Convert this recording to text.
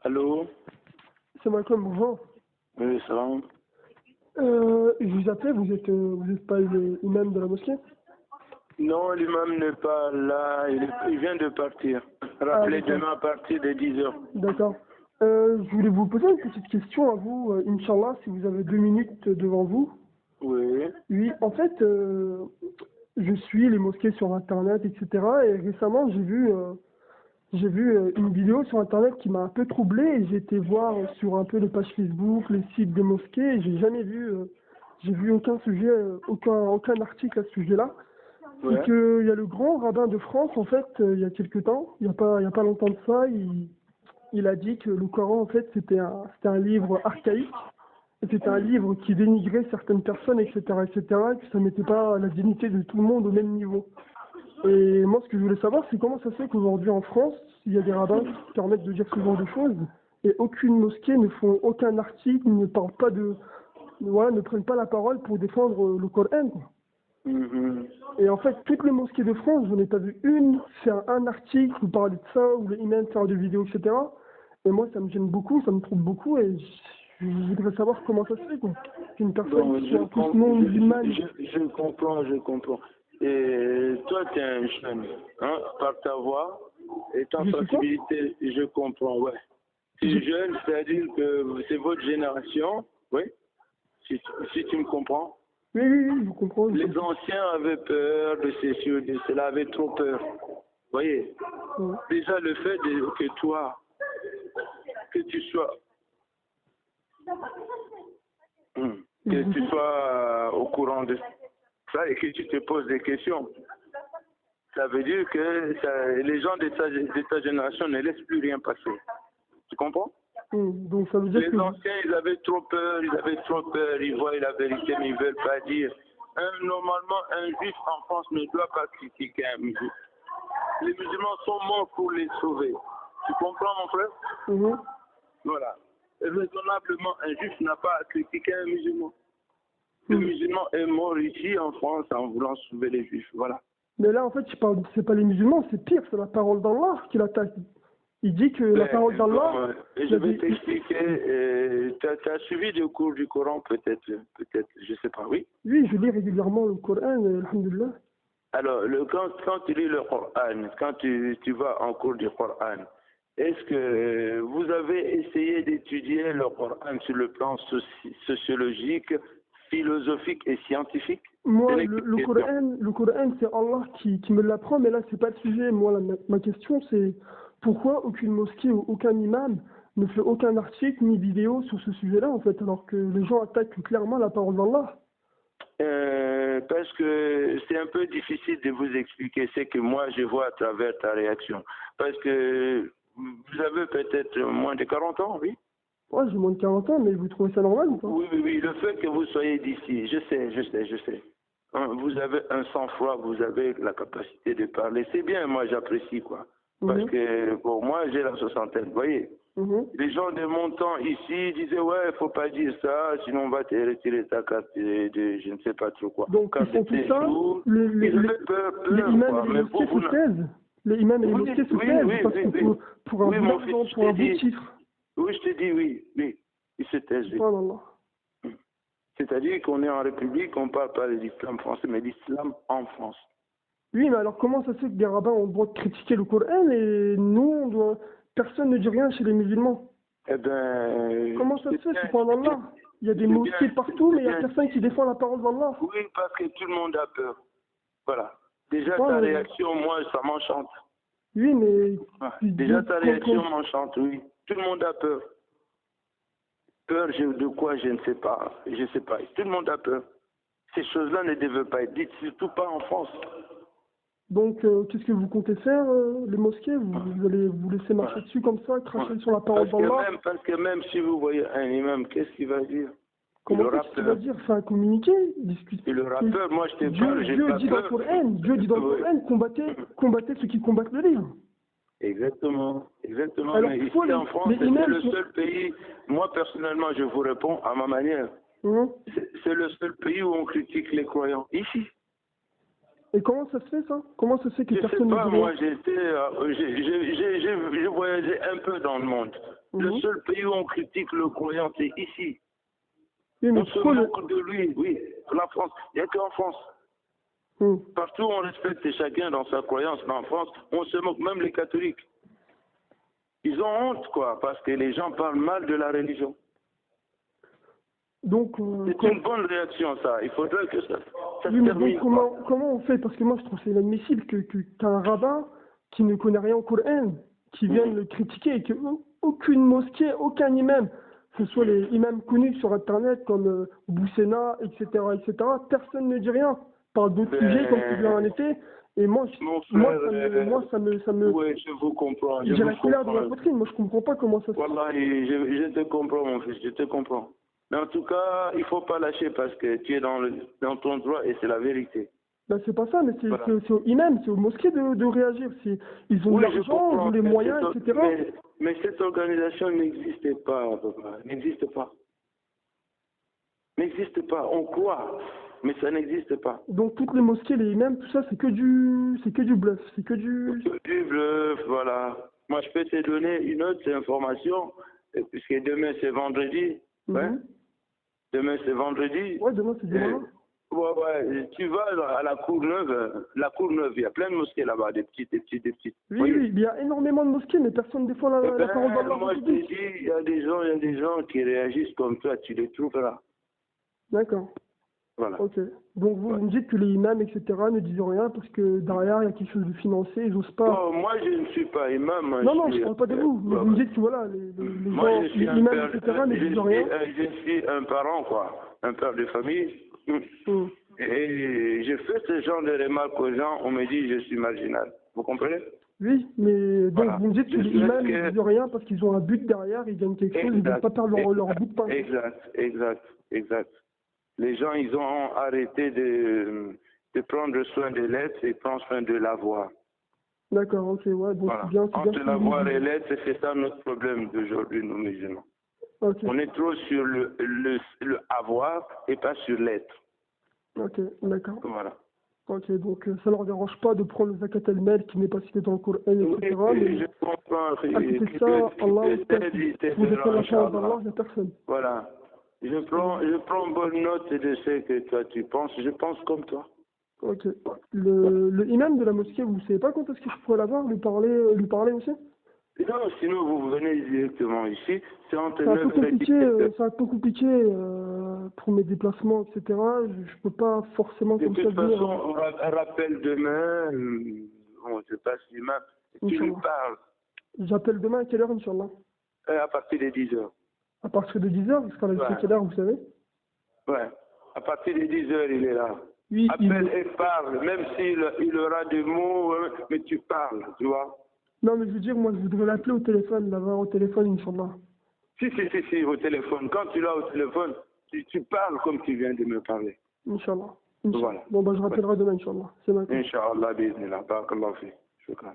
Allô? C'est Malcolm, bonjour. Oui, ça va? Je vous appelais, vous êtes pas l'imam de la mosquée? Non, l'imam n'est pas là, il vient de partir. Rappelez demain à partir de 10 heures. D'accord. Je voulais vous poser une petite question à vous, Inch'Allah, si vous avez 2 minutes devant vous. Oui. Oui, en fait, je suis les mosquées sur Internet, etc. Et récemment, j'ai vu une vidéo sur Internet qui m'a un peu troublé et j'ai été voir sur un peu les pages Facebook, les sites des mosquées et j'ai vu aucun sujet, aucun article à ce sujet-là. C'est Ouais. qu'il y a le grand rabbin de France, en fait, il y a quelque temps, il y a pas longtemps de ça, il a dit que le Coran, en fait, c'était un livre archaïque, et c'était un livre qui dénigrait certaines personnes, etc., etc., et que ça mettait pas la dignité de tout le monde au même niveau. Et moi, ce que je voulais savoir, c'est comment ça se fait qu'aujourd'hui en France, il y a des rabbins qui permettent de dire ce genre de choses, et aucune mosquée ne font aucun article, ne parle pas voilà, ne prennent pas la parole pour défendre le Coran, quoi. Mhm. Et en fait, toutes les mosquées de France, je n'ai pas vu une faire un article ou parler de ça, ou les imams faire des vidéos, etc. Et moi, ça me gêne beaucoup, ça me trouble beaucoup, et je voudrais savoir comment ça se fait, quoi. Qu'une personne Bon, qui soit en plus non musulmane. je comprends, je comprends. Et toi, tu es un jeune, hein, par ta voix et ta Je suis quoi? sensibilité, je comprends, ouais. Tu es jeune, c'est-à-dire que c'est votre génération, oui, si tu me comprends. Oui, oui, oui, je comprends. Les anciens avaient peur de ceci ou de cela, avaient trop peur. Vous voyez, Ouais. déjà le fait que toi, que tu sois, que tu sois au courant de ça et que tu te poses des questions, ça veut dire que les gens de ta génération ne laissent plus rien passer. Tu comprends? Donc ça veut dire Les que... anciens, ils avaient trop peur, ils voient la vérité, mais ils ne veulent pas dire. Normalement, un juif en France ne doit pas critiquer un musulman. Les musulmans sont morts pour les sauver. Tu comprends, mon frère? Mhm. Voilà. Et raisonnablement, un juif n'a pas à critiquer un musulman. Le musulman est mort ici en France en voulant sauver les juifs. Voilà. Mais là, en fait, c'est pas les musulmans, c'est pire, c'est la parole d'Allah qui l'attaque. Il dit que la parole d'Allah... Bon, je vais t'expliquer. Tu as suivi des cours du Coran, peut-être, je sais pas, oui? Oui, je lis régulièrement le Coran, alhamdulillah. Alors, quand tu lis le Coran, quand tu vas en cours du Coran, est-ce que vous avez essayé d'étudier le Coran sur le plan sociologique, philosophique et scientifique? Moi, le Coran, c'est Allah qui me l'apprend, mais là, c'est pas le sujet. Moi, ma question, c'est pourquoi aucune mosquée ou aucun imam ne fait aucun article ni vidéo sur ce sujet-là, en fait, alors que les gens attaquent clairement la parole d'Allah. Parce que c'est un peu difficile de vous expliquer ce que moi je vois à travers ta réaction. Parce que vous avez peut-être moins de 40 ans, oui? Ouais, j'ai moins de 40 ans, mais vous trouvez ça normal ou pas? Oui, oui, oui. Le fait que vous soyez d'ici, je sais. Hein, vous avez un sang-froid, vous avez la capacité de parler. C'est bien, moi j'apprécie, quoi. Parce que pour moi, j'ai la soixantaine, vous voyez. Les gens de mon temps ici disaient, ouais, faut pas dire ça, sinon on va te retirer ta carte de je ne sais pas trop quoi. Donc, ils font tout ça, Ils avaient peur, les imams quoi. et les Mais mosquées se taisent. Les imams et les mosquées se taisent, parce que pour un bout d'argent, pour un bout de chiffre. Oui, je te dis oui, ils se taisent. Oui. Subhanallah. C'est-à-dire qu'on est en République, on ne parle pas de l'islam français, mais l'islam en France. Oui, mais alors comment ça se fait que des rabbins ont le droit de critiquer le Coran et nous, personne ne dit rien chez les musulmans? Eh ben... Comment ça se fait, subhanallah? Il y a des mosquées partout, mais il n'y a personne qui défend la parole d'Allah. Oui, parce que tout le monde a peur. Voilà. Déjà, ta réaction, moi, ça m'enchante. Oui, mais... Déjà, ta réaction m'enchante, oui. Tout le monde a peur. Peur de quoi, je ne sais pas. Je sais pas. Tout le monde a peur. Ces choses-là ne devaient pas être dites, surtout pas en France. Donc, qu'est-ce que vous comptez faire, les mosquées? Vous allez vous laisser marcher dessus comme ça, cracher sur la parole d'Allah? Parce que même si vous voyez un imam, qu'est-ce qu'il va dire? Comment qu'est-ce qu'il va dire? Faire un communiqué? Discuter. Il aura peur, moi je te parle, j'ai Dieu pas dit dans peur. Dieu dit dans le Coran, combattez ceux qui combattent le livre. Exactement. Alors, mais ici en France, c'est le seul pays, moi personnellement je vous réponds à ma manière. C'est le seul pays où on critique les croyants. Ici. Et comment ça se fait ça? Comment ça se fait que je personne sais ne pas, dit moi j'ai voyagé un peu dans le monde. Le seul pays où on critique le croyant, c'est ici. Oui, mais on se moque de lui, oui, la France. Il n'y a qu'en France. Partout, on respecte chacun dans sa croyance. Mais en France, on se moque, même les catholiques. Ils ont honte, quoi, parce que les gens parlent mal de la religion. Donc, c'est une bonne réaction, ça. Il faudrait que ça se termine. Donc, comment on fait? Parce que moi, je trouve que c'est inadmissible qu'un rabbin qui ne connaît rien au Coran, qui vienne le critiquer, et qu'aucune mosquée, aucun imam, que ce soit les imams connus sur Internet comme Boussena, etc., personne ne dit rien. Parle d'autres sujets comme tu viens en effet. Et moi, ça me. Oui, je vous comprends. J'ai la couleur dans la poitrine. Moi, je comprends pas comment ça se fait. Voilà, je te comprends, mon fils, je te comprends. Mais en tout cas, il faut pas lâcher parce que tu es dans ton droit et c'est la vérité. Ben, c'est pas ça, mais c'est aux imams, c'est aux mosquées de réagir. Ils ont l'argent, ils ont les moyens, etc. Mais cette organisation n'existe pas, papa. N'existe pas. N'existe pas. On croit, mais ça n'existe pas. Donc toutes les mosquées, les imams, tout ça, c'est que du bluff, c'est que du bluff, voilà. Moi, je peux te donner une autre information, puisque demain c'est vendredi. Ouais. Demain c'est vendredi. Ouais, demain c'est dimanche. Ouais, tu vas à la Courneuve, il y a plein de mosquées là-bas, des petites. Oui, il y a énormément de mosquées, mais personne ne défend la parole d'Allah. Moi, je te dis, il y a des gens qui réagissent comme toi, tu les trouves là. D'accord. Voilà. Ok. Donc vous me dites que les imams, etc., ne disent rien parce que derrière, il y a quelque chose de financé, ils n'osent pas. Non, moi, je ne suis pas imam. Non, je ne parle pas de vous, mais vous me dites que voilà, les imams, etc., ne disent rien. Je suis un parent, quoi, un père de famille. Et je fais ce genre de remarques aux gens, on me dit je suis marginal. Vous comprenez? Oui, mais donc vous me dites que les imams ne disent rien parce qu'ils ont un but derrière, ils gagnent quelque chose, ils ne veulent pas perdre leur bout de pain. Exact. Les gens, ils ont arrêté de prendre soin de l'être et prendre soin de l'avoir. D'accord, ok, ouais, donc voilà. c'est bien. Entre l'avoir et l'être, c'est ça notre problème d'aujourd'hui, nous musulmans. Okay. On est trop sur le avoir et pas sur l'être. Ok, d'accord. Voilà. Ok, donc ça ne leur dérange pas de prendre le zakat al-mal qui n'est pas cité dans le Coran, etc. Oui, je comprends. C'est ça, Allah, vous êtes la chance d'Allah, il n'y a personne. Voilà. Je prends bonne note de ce que toi tu penses. Je pense comme toi. Ok. Le imam de la mosquée, vous ne savez pas quand est-ce que je pourrais l'avoir, lui parler aussi? Non, sinon vous venez directement ici. C'est un peu compliqué pour mes déplacements, etc. Je ne peux pas forcément comme ça dire. De toute façon, rappelle demain. Bon, je passe l'imam. Tu lui parles. J'appelle demain à quelle heure, Inch'Allah? À partir de 10h. À partir de 10h, jusqu'à quelle heure, vous savez? Ouais. À partir de 10h, il est là. Oui, appelle et parle, même s'il aura des mots, mais tu parles, tu vois. Non, mais je veux dire, moi, je voudrais l'appeler au téléphone, l'avoir au téléphone, Inch'Allah. Si, au téléphone. Quand tu l'as au téléphone, tu parles comme tu viens de me parler. Inch'Allah. Voilà. Bon, je rappellerai demain, Inch'Allah. C'est maintenant. Inch'Allah, bismillah. Barakallahu fi. Shukran.